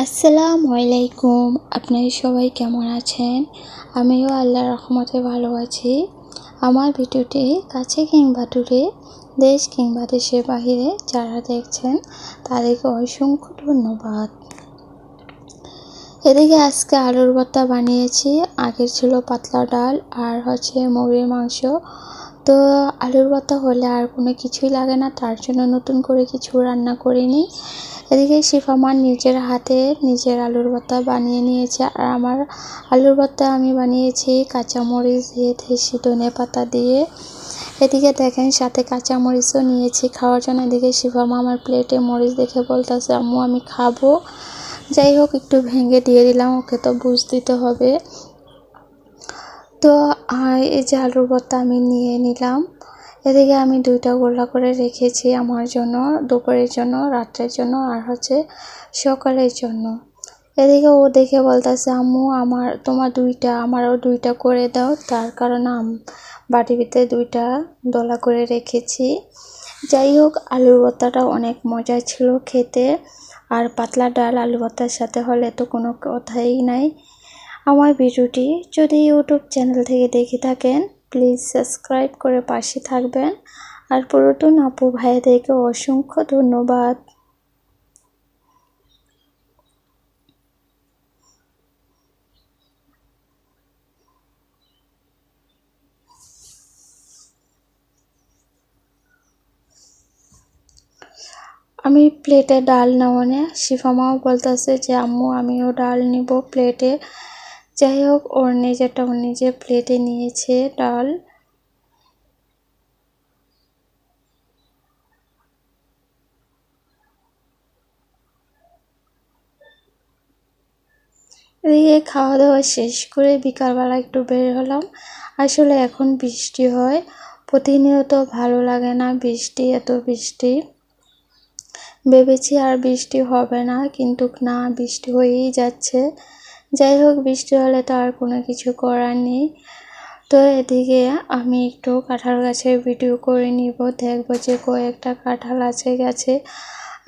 আসসালামু আলাইকুম। আপনারা সবাই কেমন আছেন? আমিও আল্লাহর রহমতে ভালো আছি। আমার ভিডিওটি কাছে কিংবা দূরে, দেশ কিংবা দেশের বাহিরে যারা দেখছেন তাদেরকে অসংখ্য ধন্যবাদ। এদিকে আজকে আলুর ভর্তা বানিয়েছি। আগের ছিল পাতলা ডাল আর মুরগির মাংস। তো আলুর ভর্তা হলে আর কোনো কিছুই লাগে না, তার জন্য নতুন করে কিছু রান্না করিনি। এদিকে শিফামান নিজের হাতে নিজের আলুর ভর্তা বানিয়ে নিয়েছে। আর আমার আলুর ভর্তা আমি বানিয়েছি কাঁচামরিচ দিয়ে, দেশি ধনেপাতা দিয়ে। এদিকে দেখেন সাথে কাঁচামরিচও নিয়েছি খাওয়ার জন্য। এদিকে শিফামা আমার প্লেটে মরিচ দেখে বলতেছে, আম্মু আমি খাবো। যাই হোক, একটু ভেঙে দিয়ে দিলাম, ওকে তো বুঝ দিতে হবে। তো এই যে আলুর ভর্তা আমি নিয়ে নিলাম। এদিকে আমি 2টা গোলা করে রেখেছি আমার জন্য, দুপুরের জন্য, রাত্রের জন্য আর সকালের জন্য। এদিকে ও দেখে বলতেছে, আম্মু তোমার 2টা, আমারও 2টা করে দাও। তার কারণ বাটির ভিতরে 2টা দলা করে রেখেছি। যাই হোক, আলুর ভর্তাটা অনেক মজা ছিল খেতে। আর পাতলা ডাল আলু ভর্তার সাথে হলে তো কোনো কথাই নাই। আমার ভিডিওটি যদি ইউটিউব চ্যানেল থেকে দেখে থাকেন, প্লিজ সাবস্ক্রাইব করে পাশে থাকবেন। আর পুরাতন আপু ভাইদেরকে অসংখ্য ধন্যবাদ। আমি প্লেটে ডাল নেওয়া নিয়ে শিফামাও বলতেছে যে আম্মু আমিও ডাল নিব প্লেটে। যাই হোক, ওর নিজে প্লেটে নিয়েছে ডাল। এদিকে খাওয়া দাওয়া শেষ করে বিকালবেলা একটু বের হলাম। আসলে এখন বৃষ্টি হয়, প্রতিনিয়ত ভালো লাগে না বৃষ্টি, এত বৃষ্টি। ভেবেছি আর বৃষ্টি হবে না, কিন্তু না, বৃষ্টি হয়েই যাচ্ছে। যাই হোক, বৃষ্টি হলে তো আর কোনো কিছু করার নেই। তো এদিকে আমি একটু কাঁঠাল গাছের ভিডিও করে নিব, দেখবো যে কয়েকটা কাঁঠাল আছে গাছে।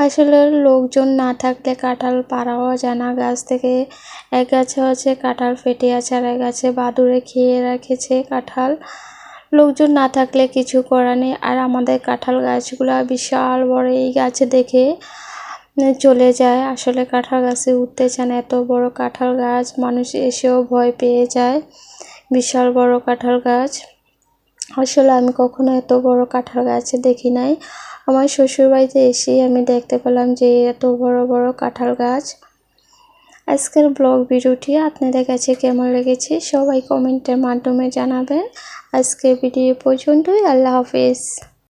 আসলে লোকজন না থাকলে কাঁঠাল পাড়াও যায় না গাছ থেকে। এক গাছে কাঁঠাল ফেটে আছে, আর এক গাছে বাদুড়ে খেয়ে রেখেছে কাঁঠাল। লোকজন না থাকলে কিছু করার নেই। আর আমাদের কাঁঠাল গাছগুলো বিশাল বড়, এই গাছে দেখে চলে যায়। আসলে কাঁঠাল গাছে উঠতে চায় না, এত বড় কাঁঠাল গাছ, মানুষ এসেও ভয় পেয়ে যায়। বিশাল বড় কাঁঠাল গাছ। আসলে আমি কখনো এত বড় কাঁঠাল গাছ দেখি নাই। আমার শ্বশুরবাড়িতে এসেই আমি দেখতে পেলাম যে এত বড় বড় কাঁঠাল গাছ। আজকের ব্লগ ভিডিওটি আপনাদের কাছে কেমন লেগেছে সবাই কমেন্টের মাধ্যমে জানাবেন। আজকের ভিডিও পর্যন্তই। আল্লাহ হাফেজ।